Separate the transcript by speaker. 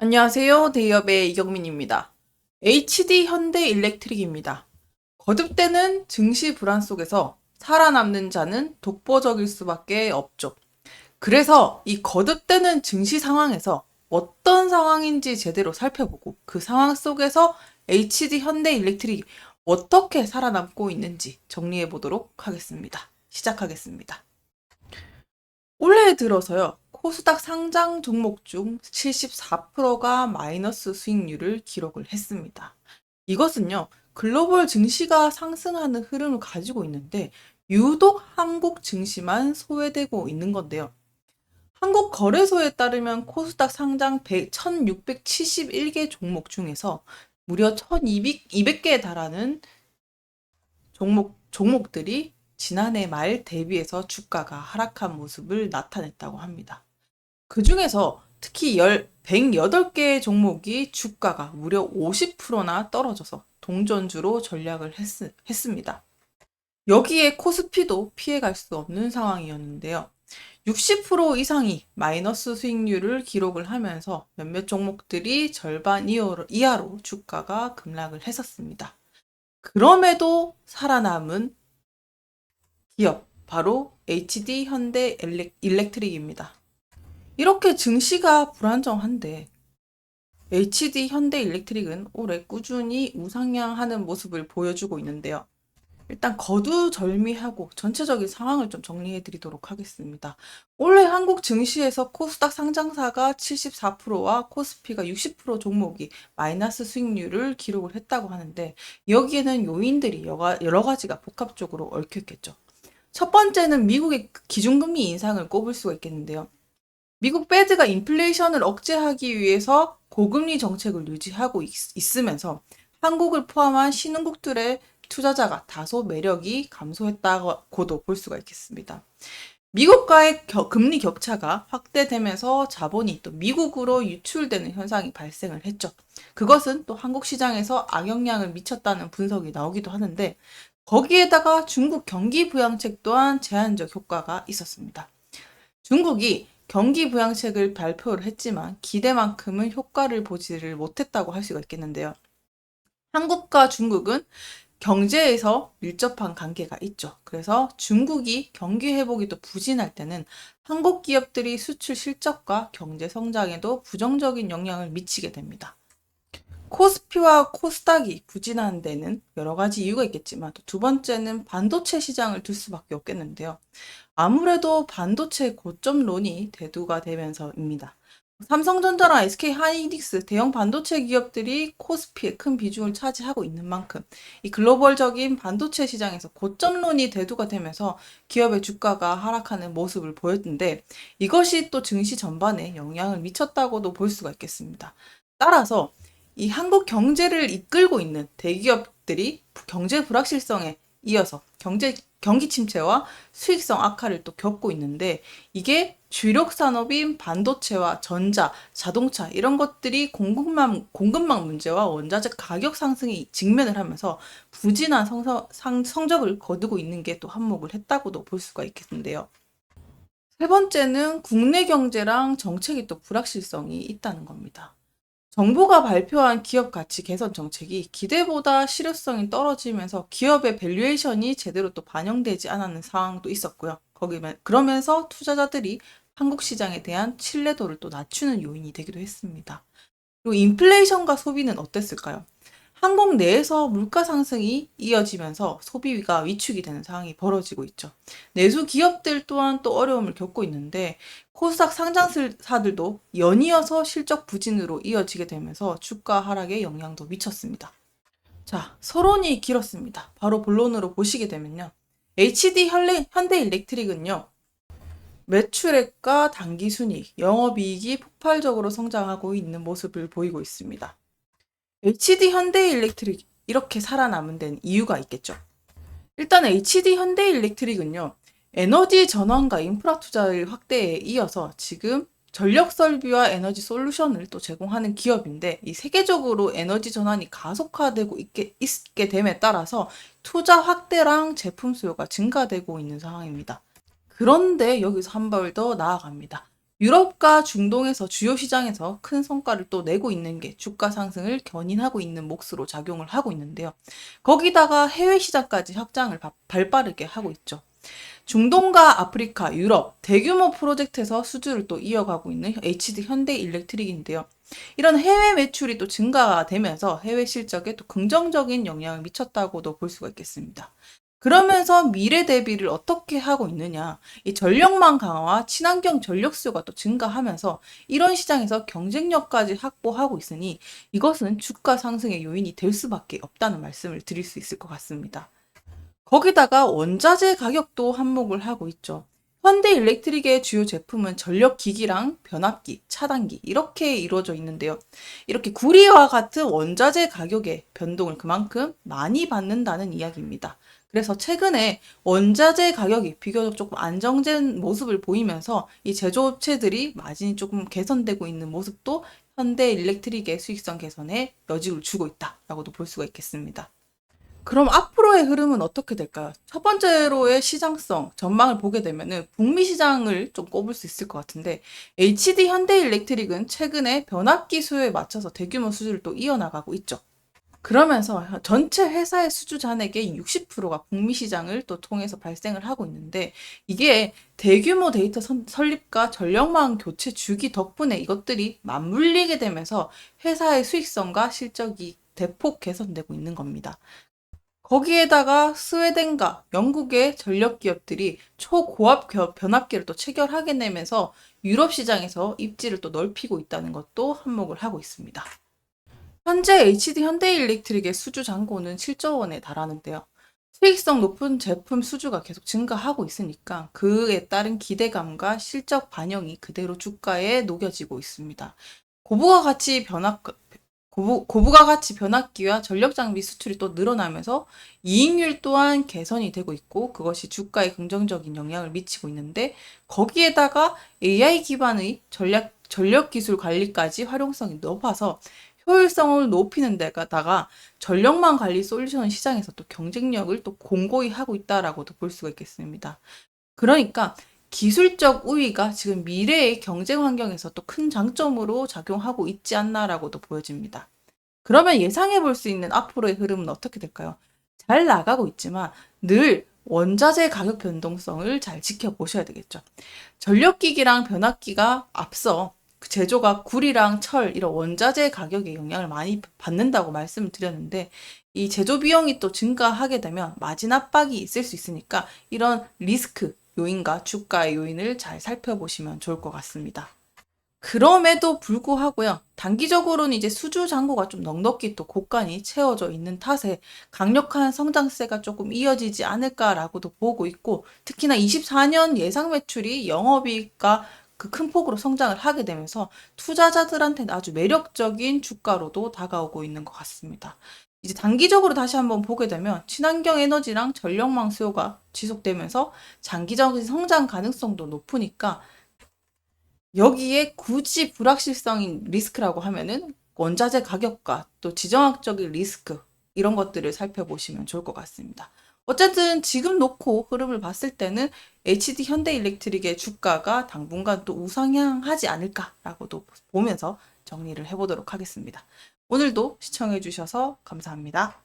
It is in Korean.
Speaker 1: 안녕하세요. 대기업의 이경민입니다. HD 현대일렉트릭입니다. 거듭되는 증시 불안 속에서 살아남는 자는 독보적일 수밖에 없죠. 그래서 이 거듭되는 증시 상황에서 어떤 상황인지 제대로 살펴보고 그 상황 속에서 HD 현대일렉트릭이 어떻게 살아남고 있는지 정리해 보도록 하겠습니다. 시작하겠습니다. 올해 들어서요, 코스닥 상장 종목 중 74%가 마이너스 수익률을 기록을 했습니다. 이것은요, 글로벌 증시가 상승하는 흐름을 가지고 있는데, 유독 한국 증시만 소외되고 있는 건데요. 한국 거래소에 따르면 코스닥 상장 1671개 종목 중에서 무려 1200개에 달하는 종목들이 지난해 말 대비해서 주가가 하락한 모습을 나타냈다고 합니다. 그 중에서 특히 108개의 종목이 주가가 무려 50%나 떨어져서 동전주로 전략을 했습니다. 여기에 코스피도 피해갈 수 없는 상황이었는데요. 60% 이상이 마이너스 수익률을 기록을 하면서 몇몇 종목들이 절반 이하로 주가가 급락을 했었습니다. 그럼에도 살아남은 기업, 바로 HD 현대 일렉트릭입니다. 이렇게 증시가 불안정한데 HD 현대 일렉트릭은 올해 꾸준히 우상향하는 모습을 보여주고 있는데요. 일단 거두절미하고 전체적인 상황을 좀 정리해 드리도록 하겠습니다. 올해 한국 증시에서 코스닥 상장사가 74%와 코스피가 60% 종목이 마이너스 수익률을 기록을 했다고 하는데 여기에는 요인들이 여러 가지가 복합적으로 얽혀있겠죠. 첫 번째는 미국의 기준금리 인상을 꼽을 수가 있겠는데요. 미국 페드가 인플레이션을 억제하기 위해서 고금리 정책을 유지하고 있으면서 한국을 포함한 신흥국들의 투자자가 다소 매력이 감소했다고도 볼 수가 있겠습니다. 미국과의 금리 격차가 확대되면서 자본이 또 미국으로 유출되는 현상이 발생을 했죠. 그것은 또 한국 시장에서 악영향을 미쳤다는 분석이 나오기도 하는데 거기에다가 중국 경기 부양책 또한 제한적 효과가 있었습니다. 중국이 경기 부양책을 발표를 했지만 기대만큼은 효과를 보지를 못했다고 할 수가 있겠는데요. 한국과 중국은 경제에서 밀접한 관계가 있죠. 그래서 중국이 경기 회복이 또 부진할 때는 한국 기업들이 수출 실적과 경제 성장에도 부정적인 영향을 미치게 됩니다. 코스피와 코스닥이 부진한 데는 여러 가지 이유가 있겠지만 또 두 번째는 반도체 시장을 둘 수밖에 없겠는데요. 아무래도 반도체 고점론이 대두가 되면서입니다. 삼성전자랑 SK하이닉스 대형 반도체 기업들이 코스피에 큰 비중을 차지하고 있는 만큼 이 글로벌적인 반도체 시장에서 고점론이 대두가 되면서 기업의 주가가 하락하는 모습을 보였는데 이것이 또 증시 전반에 영향을 미쳤다고도 볼 수가 있겠습니다. 따라서 이 한국 경제를 이끌고 있는 대기업들이 경제 불확실성에 이어서 경기 침체와 수익성 악화를 또 겪고 있는데 이게 주력 산업인 반도체와 전자, 자동차 이런 것들이 공급망 문제와 원자재 가격 상승이 직면을 하면서 부진한 성적을 거두고 있는 게 또 한몫을 했다고도 볼 수가 있겠는데요. 세 번째는 국내 경제랑 정책이 또 불확실성이 있다는 겁니다. 정부가 발표한 기업 가치 개선 정책이 기대보다 실효성이 떨어지면서 기업의 밸류에이션이 제대로 또 반영되지 않았는 상황도 있었고요. 그러면서 투자자들이 한국 시장에 대한 신뢰도를 또 낮추는 요인이 되기도 했습니다. 그리고 인플레이션과 소비는 어땠을까요? 한국 내에서 물가 상승이 이어지면서 소비가 위축이 되는 상황이 벌어지고 있죠. 내수 기업들 또한 또 어려움을 겪고 있는데 코스닥 상장사들도 연이어서 실적 부진으로 이어지게 되면서 주가 하락에 영향도 미쳤습니다. 자, 서론이 길었습니다. 바로 본론으로 보시게 되면요. HD 현대일렉트릭은요. 매출액과 당기순이익, 영업이익이 폭발적으로 성장하고 있는 모습을 보이고 있습니다. HD 현대일렉트릭 이렇게 살아남은 데는 이유가 있겠죠. 일단 HD 현대일렉트릭은요. 에너지 전환과 인프라 투자의 확대에 이어서 지금 전력 설비와 에너지 솔루션을 또 제공하는 기업인데 이 세계적으로 에너지 전환이 가속화되고 있게 됨에 따라서 투자 확대랑 제품 수요가 증가되고 있는 상황입니다. 그런데 여기서 한 발 더 나아갑니다. 유럽과 중동에서 주요 시장에서 큰 성과를 또 내고 있는 게 주가 상승을 견인하고 있는 몫으로 작용을 하고 있는데요. 거기다가 해외 시장까지 확장을 발빠르게 하고 있죠. 중동과 아프리카, 유럽 대규모 프로젝트에서 수주를 또 이어가고 있는 HD 현대일렉트릭인데요. 이런 해외 매출이 또 증가가 되면서 해외 실적에 또 긍정적인 영향을 미쳤다고도 볼 수가 있겠습니다. 그러면서 미래 대비를 어떻게 하고 있느냐. 이 전력망 강화와 친환경 전력 수요가 또 증가하면서 이런 시장에서 경쟁력까지 확보하고 있으니 이것은 주가 상승의 요인이 될 수밖에 없다는 말씀을 드릴 수 있을 것 같습니다. 거기다가 원자재 가격도 한몫을 하고 있죠. 현대일렉트릭의 주요 제품은 전력기기랑 변압기, 차단기 이렇게 이루어져 있는데요. 이렇게 구리와 같은 원자재 가격의 변동을 그만큼 많이 받는다는 이야기입니다. 그래서 최근에 원자재 가격이 비교적 조금 안정된 모습을 보이면서 이 제조업체들이 마진이 조금 개선되고 있는 모습도 현대일렉트릭의 수익성 개선에 여지를 주고 있다라고도 볼 수가 있겠습니다. 그럼 앞으로의 흐름은 어떻게 될까요? 첫 번째로의 시장성 전망을 보게 되면은 북미 시장을 좀 꼽을 수 있을 것 같은데 HD 현대일렉트릭은 최근에 변압기 수요에 맞춰서 대규모 수주를 또 이어나가고 있죠. 그러면서 전체 회사의 수주 잔액의 60%가 북미 시장을 또 통해서 발생을 하고 있는데 이게 대규모 데이터 설립과 전력망 교체 주기 덕분에 이것들이 맞물리게 되면서 회사의 수익성과 실적이 대폭 개선되고 있는 겁니다. 거기에다가 스웨덴과 영국의 전력 기업들이 초고압 변압기를 또 체결하게 되면서 유럽 시장에서 입지를 또 넓히고 있다는 것도 한몫을 하고 있습니다. 현재 HD 현대일렉트릭의 수주 잔고는 7조 원에 달하는데요. 수익성 높은 제품 수주가 계속 증가하고 있으니까 그에 따른 기대감과 실적 반영이 그대로 주가에 녹여지고 있습니다. 고부가 가치 변압 고부가 가치 변압기와 전력 장비 수출이 또 늘어나면서 이익률 또한 개선이 되고 있고 그것이 주가에 긍정적인 영향을 미치고 있는데 거기에다가 AI 기반의 전력 기술 관리까지 활용성이 높아서 효율성을 높이는 데다가 전력망 관리 솔루션 시장에서 또 경쟁력을 또 공고히 하고 있다라고도 볼 수가 있겠습니다. 그러니까 기술적 우위가 지금 미래의 경쟁 환경에서 또 큰 장점으로 작용하고 있지 않나라고도 보여집니다. 그러면 예상해 볼 수 있는 앞으로의 흐름은 어떻게 될까요? 잘 나가고 있지만 늘 원자재 가격 변동성을 잘 지켜보셔야 되겠죠. 전력기기랑 변압기가 앞서 그 제조가 구리랑 철 이런 원자재 가격에 영향을 많이 받는다고 말씀을 드렸는데 이 제조 비용이 또 증가하게 되면 마진 압박이 있을 수 있으니까 이런 리스크 요인과 주가의 요인을 잘 살펴보시면 좋을 것 같습니다. 그럼에도 불구하고요. 단기적으로는 이제 수주 잔고가 좀 넉넉히 또 곳간이 채워져 있는 탓에 강력한 성장세가 조금 이어지지 않을까라고도 보고 있고 특히나 24년 예상 매출이 영업이익과 그 큰 폭으로 성장을 하게 되면서 투자자들한테는 아주 매력적인 주가로도 다가오고 있는 것 같습니다. 이제 단기적으로 다시 한번 보게 되면 친환경 에너지랑 전력망 수요가 지속되면서 장기적인 성장 가능성도 높으니까 여기에 굳이 불확실성인 리스크라고 하면은 원자재 가격과 또 지정학적인 리스크 이런 것들을 살펴보시면 좋을 것 같습니다. 어쨌든 지금 놓고 흐름을 봤을 때는 HD 현대일렉트릭의 주가가 당분간 또 우상향하지 않을까라고도 보면서 정리를 해보도록 하겠습니다. 오늘도 시청해주셔서 감사합니다.